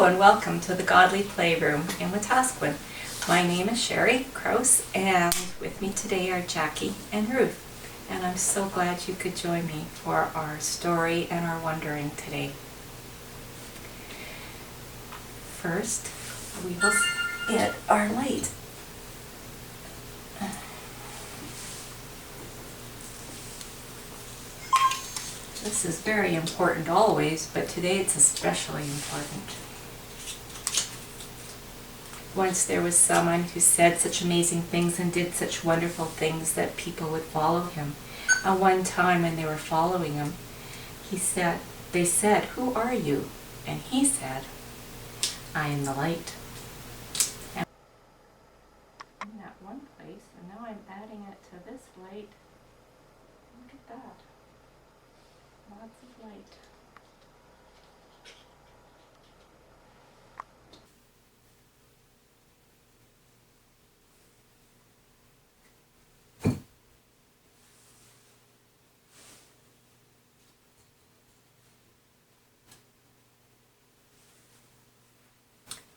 and welcome to the Godly Playroom in Wetaskiwin. My name is Sherry Krause, and with me today are Jackie and Ruth. And I'm so glad you could join me for our story and our wondering today. First, we will get our light. This is very important always, but today it's especially important. Once there was someone who said such amazing things and did such wonderful things that people would follow him. And one time when they were following him, they said, "Who are you?" And he said, "I am the light." And in that one place, and now I'm adding it to this light. Look at that. Lots of light.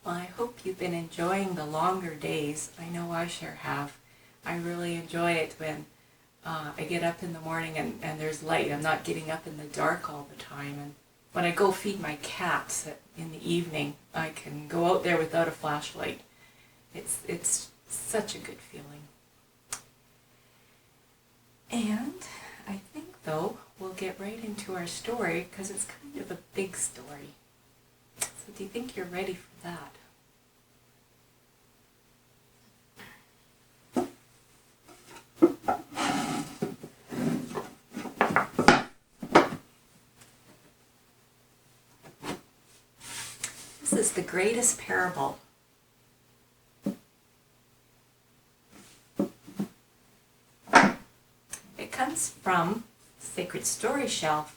Well, I hope you've been enjoying the longer days. I know I sure have. I really enjoy it when I get up in the morning and there's light. I'm not getting up in the dark all the time. And when I go feed my cats in the evening, I can go out there without a flashlight. It's such a good feeling. And I think, though, we'll get right into our story because it's kind of a big story. So do you think you're ready for that? This is the greatest parable. It comes from Sacred Story Shelf.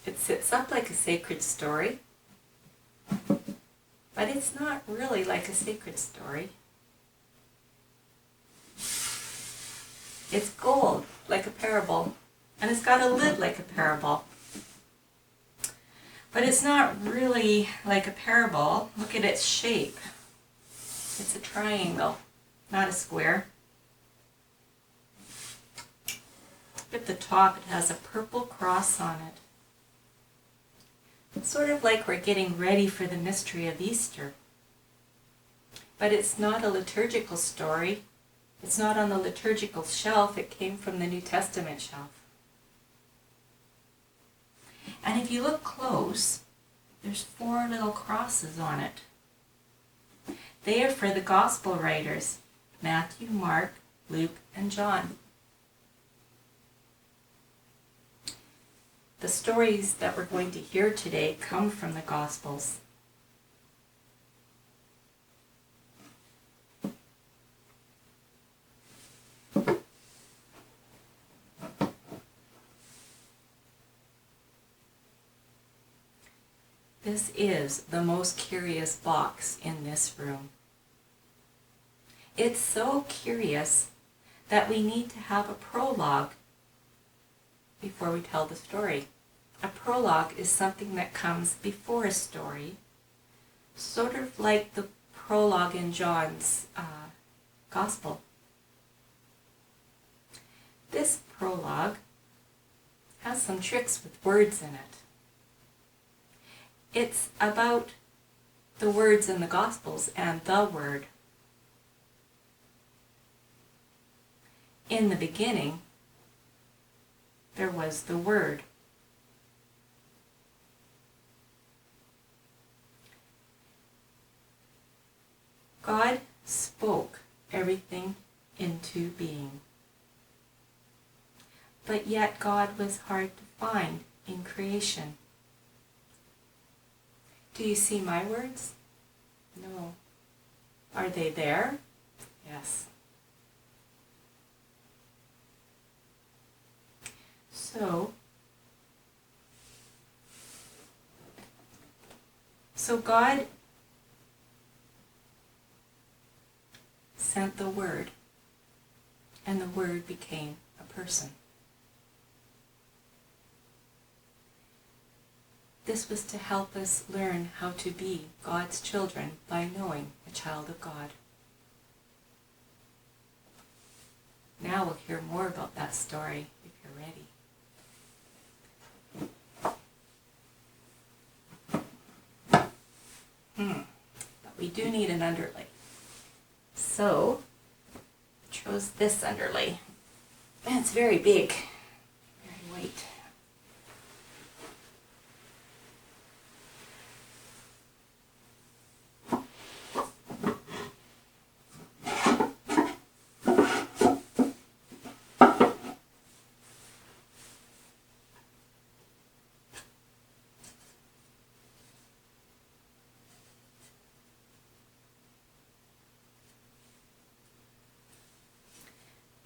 It sits up like a sacred story, but it's not really like a sacred story. It's gold, like a parable, and it's got a lid like a parable. But it's not really like a parable. Look at its shape. It's a triangle, not a square. At the top it has a purple cross on it. It's sort of like we're getting ready for the mystery of Easter. But it's not a liturgical story. It's not on the liturgical shelf. It came from the New Testament shelf. And if you look close, there's 4 little crosses on it. They are for the gospel writers, Matthew, Mark, Luke, and John. The stories that we're going to hear today come from the Gospels. This is the most curious box in this room. It's so curious that we need to have a prologue before we tell the story. A prologue is something that comes before a story, sort of like the prologue in John's Gospel. This prologue has some tricks with words in it. It's about the words in the Gospels and the Word. In the beginning, there was the Word. God spoke everything into being. But yet God was hard to find in creation. Do you see my words? No. Are they there? Yes. So God sent the Word, and the Word became a person. This was to help us learn how to be God's children by knowing a child of God. Now we'll hear more about that story if you're ready. But we do need an underlay. So, I chose this underlay. And it's very big, very white.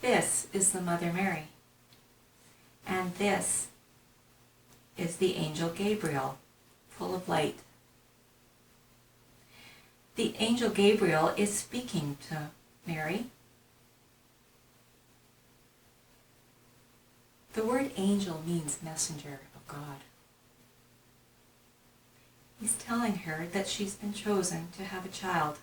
This is the Mother Mary, and this is the angel Gabriel, full of light. The angel Gabriel is speaking to Mary. The word angel means messenger of God. He's telling her that she's been chosen to have a child.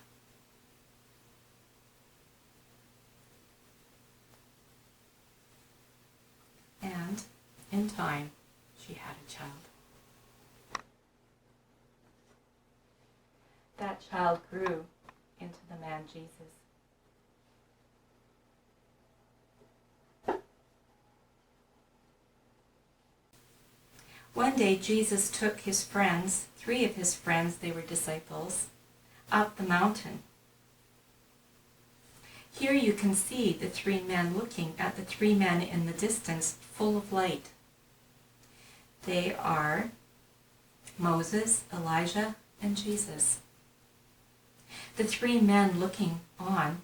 And in time, she had a child. That child grew into the man Jesus. One day Jesus took his friends, 3 of his friends, they were disciples, up the mountain. Here you can see the 3 men looking at the 3 men in the distance, full of light. They are Moses, Elijah, and Jesus. The 3 men looking on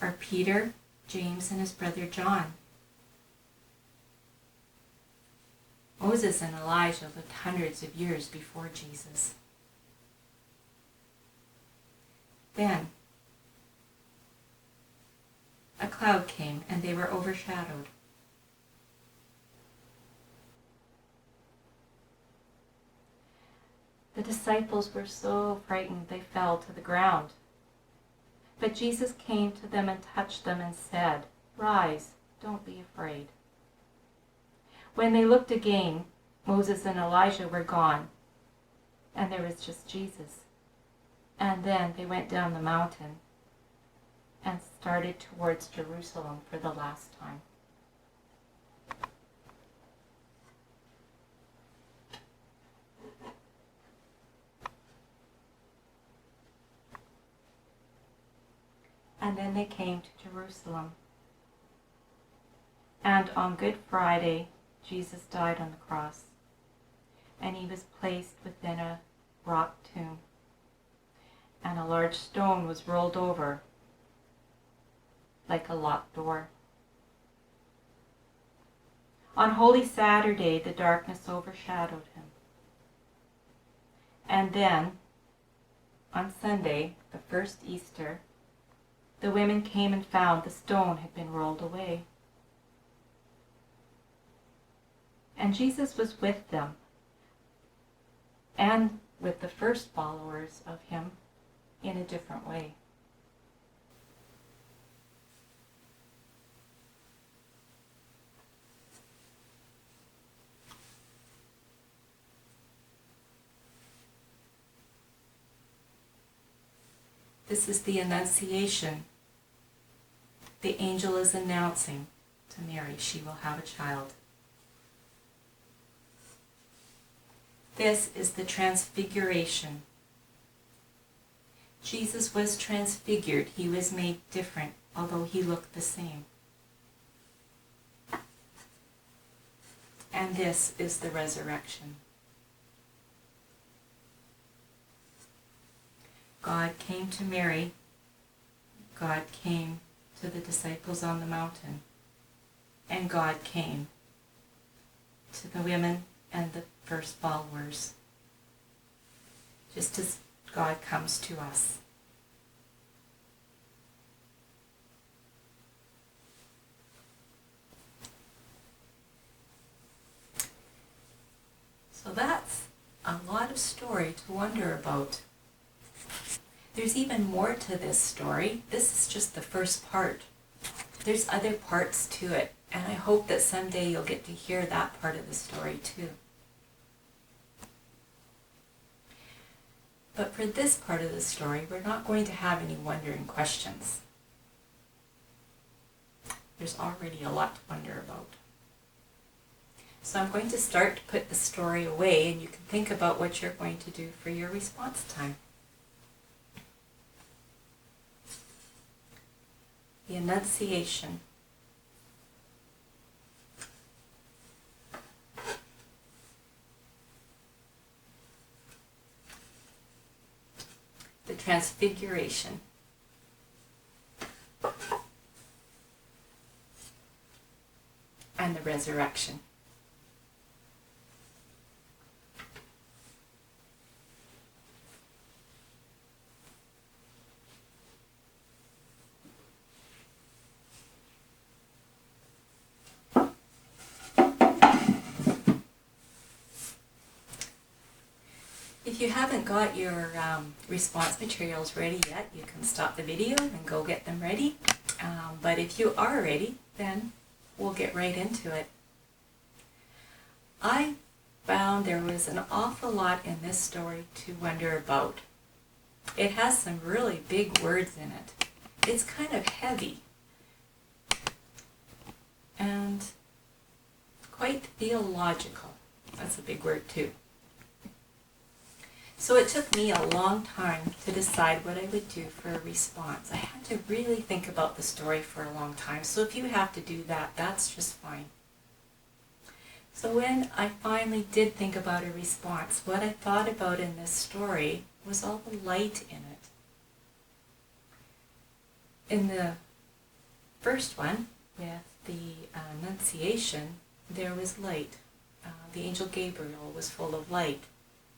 are Peter, James, and his brother John. Moses and Elijah lived hundreds of years before Jesus. Then a cloud came and they were overshadowed. The disciples were so frightened they fell to the ground. But Jesus came to them and touched them and said, "Rise, don't be afraid." When they looked again, Moses and Elijah were gone, and there was just Jesus. And then they went down the mountain and started towards Jerusalem for the last time. And then they came to Jerusalem. And on Good Friday, Jesus died on the cross, and he was placed within a rock tomb, and a large stone was rolled over like a locked door. On Holy Saturday, the darkness overshadowed him. And then, on Sunday, the first Easter, the women came and found the stone had been rolled away. And Jesus was with them, and with the first followers of him in a different way. This is the Annunciation. The angel is announcing to Mary she will have a child. This is the Transfiguration. Jesus was transfigured. He was made different, although he looked the same. And this is the Resurrection. God came to Mary. God came to the disciples on the mountain. And God came to the women and the first followers, just as God comes to us. So that's a lot of story to wonder about. There's even more to this story. This is just the first part. There's other parts to it, and I hope that someday you'll get to hear that part of the story too. But for this part of the story, we're not going to have any wondering questions. There's already a lot to wonder about. So I'm going to start to put the story away, and you can think about what you're going to do for your response time. The Annunciation. The Transfiguration. And the Resurrection. If you haven't got your response materials ready yet, you can stop the video and go get them ready. But if you are ready, then we'll get right into it. I found there was an awful lot in this story to wonder about. It has some really big words in it. It's kind of heavy and quite theological. That's a big word too. So it took me a long time to decide what I would do for a response. I had to really think about the story for a long time. So if you have to do that, that's just fine. So when I finally did think about a response, what I thought about in this story was all the light in it. In the first one, with the Annunciation, there was light. The angel Gabriel was full of light.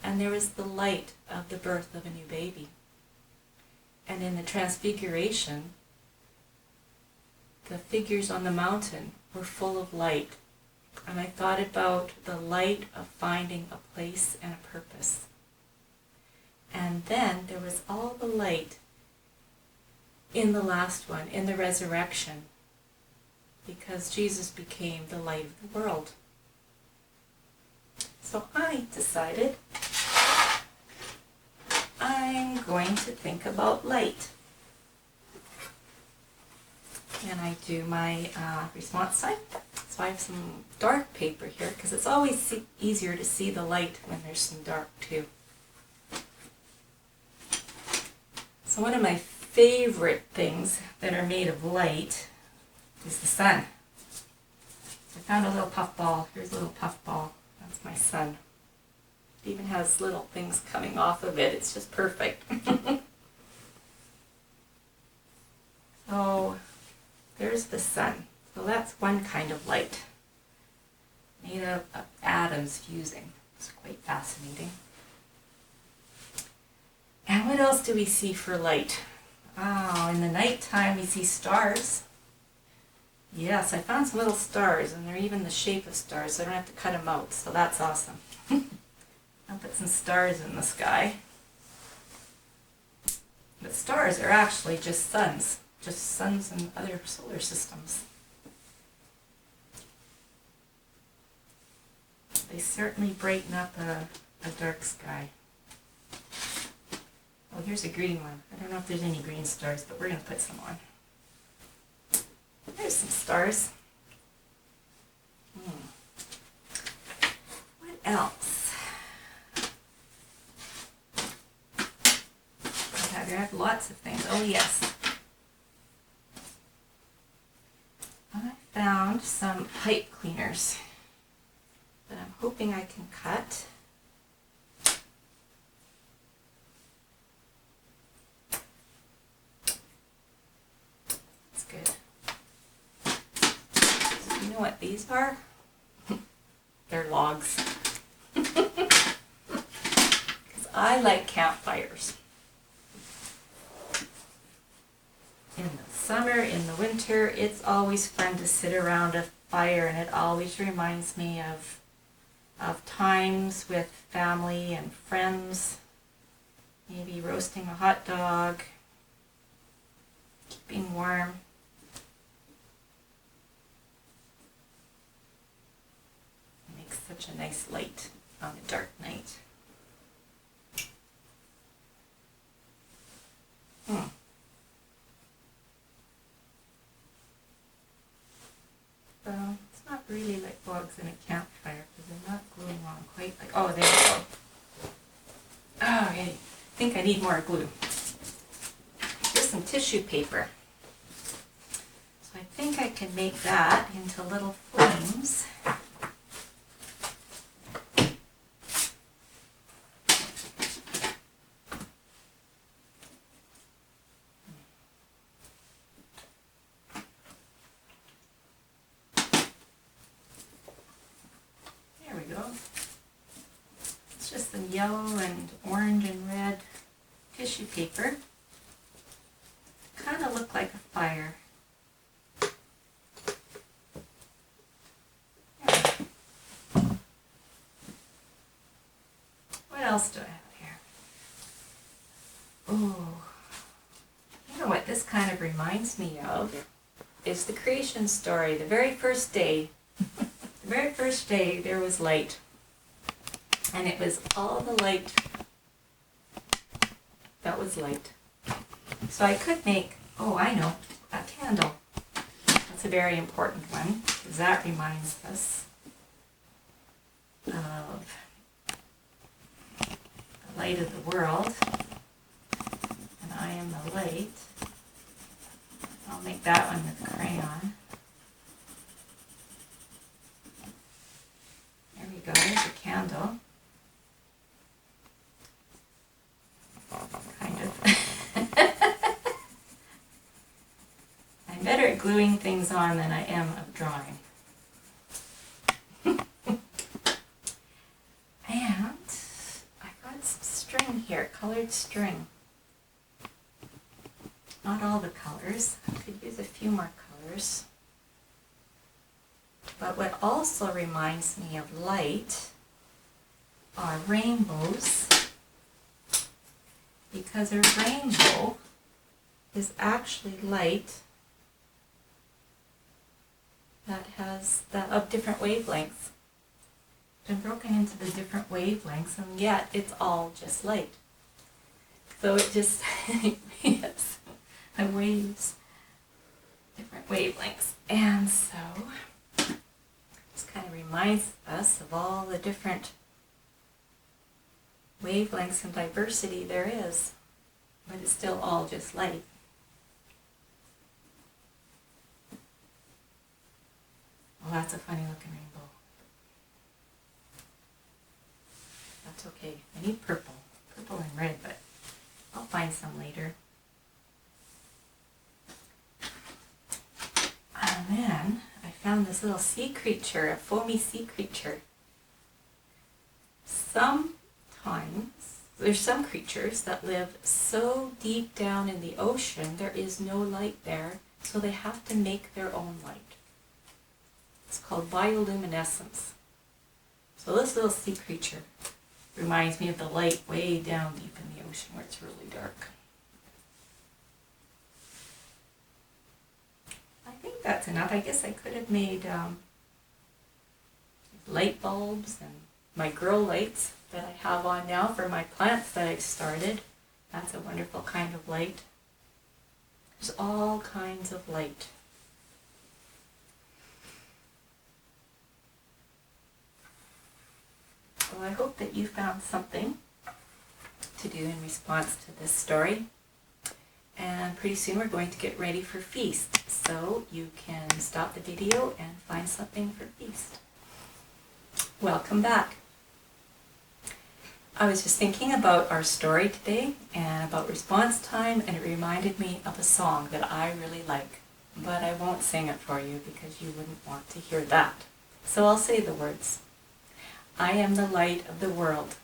And there was the light of the birth of a new baby. And in the Transfiguration, the figures on the mountain were full of light. And I thought about the light of finding a place and a purpose. And then there was all the light in the last one, in the resurrection, because Jesus became the light of the world. So I decided I'm going to think about light. And I do my response time. So I have some dark paper here because it's always easier to see the light when there's some dark too. So one of my favorite things that are made of light is the sun. I found a little puffball. Here's a little puffball. That's my sun. It even has little things coming off of it. It's just perfect. So there's the sun. So that's one kind of light, made of atoms fusing. It's quite fascinating. And what else do we see for light? Oh, in the nighttime we see stars. Yes, I found some little stars, and they're even the shape of stars, so I don't have to cut them out, so that's awesome. I'll put some stars in the sky. But stars are actually just suns in other solar systems. They certainly brighten up a dark sky. Oh, here's a green one. I don't know if there's any green stars, but we're going to put some on. There's some stars. What else? I have lots of things. Oh yes. I found some pipe cleaners that I'm hoping I can cut. That's good. So you know what these are? They're logs. Because I like campfires. In the summer, in the winter, it's always fun to sit around a fire, and it always reminds me of of times with family and friends, maybe roasting a hot dog, keeping warm. It makes such a nice light on a dark night. Well, it's not really like logs in a campfire because they're not gluing on quite like, oh, there we go. Oh, I think I need more glue. Here's some tissue paper. So I think I can make that into little flames. It's just some yellow and orange and red tissue paper. Kind of look like a fire. What else do I have here? Oh, you know what this kind of reminds me of is the creation story. The very first day, there was light. And it was all the light that was light. So I could make, oh, I know, a candle. That's a very important one, because that reminds us of the light of the world. And I am the light. I'll make that one with crayon. There we go, there's a candle. Kind of. I'm better at gluing things on than I am of drawing. And I got some string here, colored string. Not all the colors. I could use a few more colors. But what also reminds me of light are rainbows, because a rainbow is actually light that has of different wavelengths. Been broken into the different wavelengths, and yet it's all just light. So it just yes, the waves, different wavelengths, and so this kind of reminds us of all the different wavelengths and diversity there is, but it's still all just light. Well, that's a funny looking rainbow. That's okay. I need purple and red, but I'll find some later. And then I found this little sea creature, a foamy sea creature. There's some creatures that live so deep down in the ocean there is no light there, so they have to make their own light. It's called bioluminescence. So this little sea creature reminds me of the light way down deep in the ocean where it's really dark. I think that's enough. I guess I could have made light bulbs and my grow lights that I have on now for my plants that I've started. That's a wonderful kind of light. There's all kinds of light. Well, I hope that you found something to do in response to this story. And pretty soon we're going to get ready for feast. So you can stop the video and find something for feast. Welcome back. I was just thinking about our story today and about response time, and it reminded me of a song that I really like. But I won't sing it for you because you wouldn't want to hear that. So I'll say the words. I am the light of the world.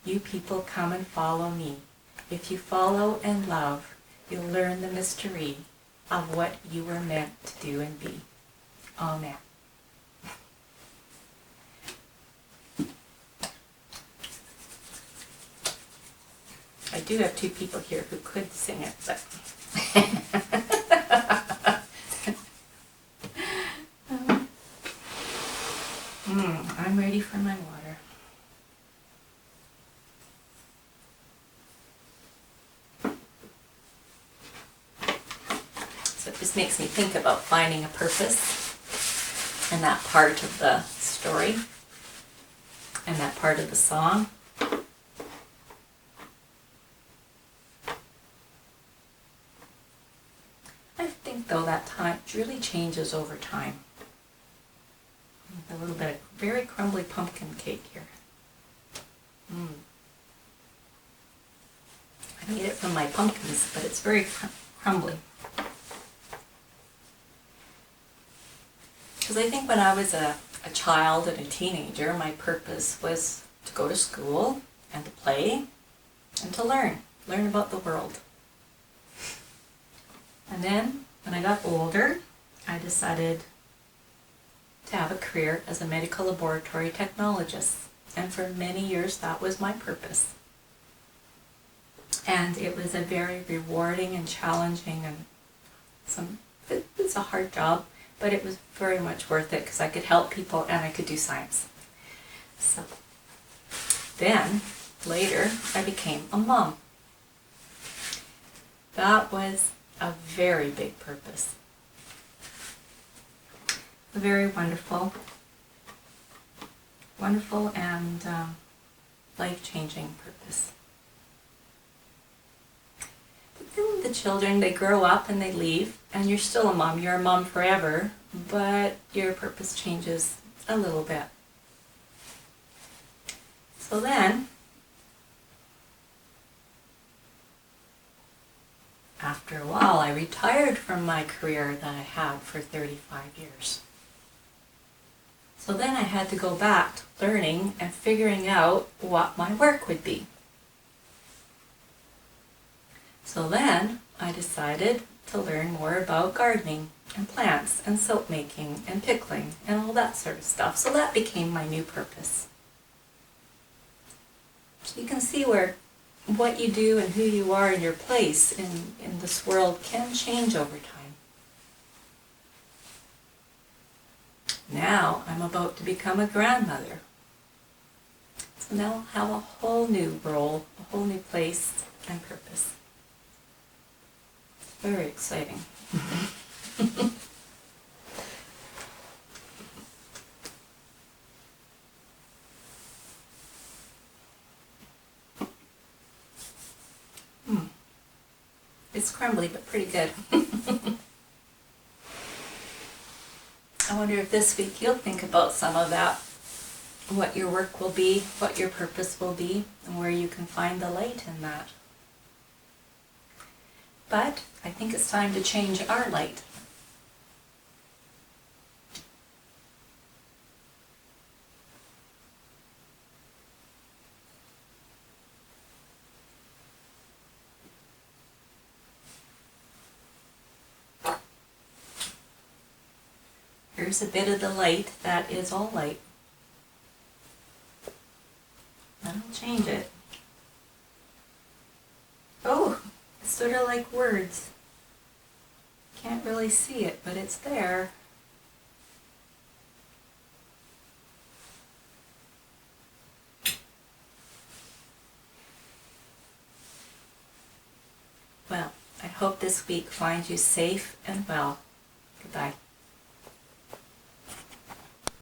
You people come and follow me. If you follow and love, you'll learn the mystery of what you were meant to do and be. Amen. do have two people here who could sing it, but I'm ready for my water. So it just makes me think about finding a purpose and that part of the story and that part of the song. I think though that time really changes over time. A little bit of very crumbly pumpkin cake here. I don't eat it from my pumpkins, but it's very crumbly. Because I think when I was a child and a teenager, my purpose was to go to school and to play and to learn about the world. And then when I got older, I decided to have a career as a medical laboratory technologist. And for many years that was my purpose. And it was a very rewarding and challenging and it's a hard job, but it was very much worth it because I could help people and I could do science. So then later I became a mom. That was a very big purpose. A very wonderful and life-changing purpose. But then the children, they grow up and they leave, and you're still a mom. You're a mom forever, but your purpose changes a little bit. So then, after a while, I retired from my career that I had for 35 years. So then I had to go back to learning and figuring out what my work would be. So then I decided to learn more about gardening and plants and soap making and pickling and all that sort of stuff. So that became my new purpose. So you can see where what you do and who you are in your place in this world can change over time. Now I'm about to become a grandmother. So now I'll have a whole new role, a whole new place and purpose. Very exciting. It's crumbly, but pretty good. I wonder if this week you'll think about some of that, what your work will be, what your purpose will be, and where you can find the light in that. But I think it's time to change our light. Here's a bit of the light that is all light. Then I'll change it. Oh, it's sort of like words. Can't really see it, but it's there. Well, I hope this week finds you safe and well. Goodbye.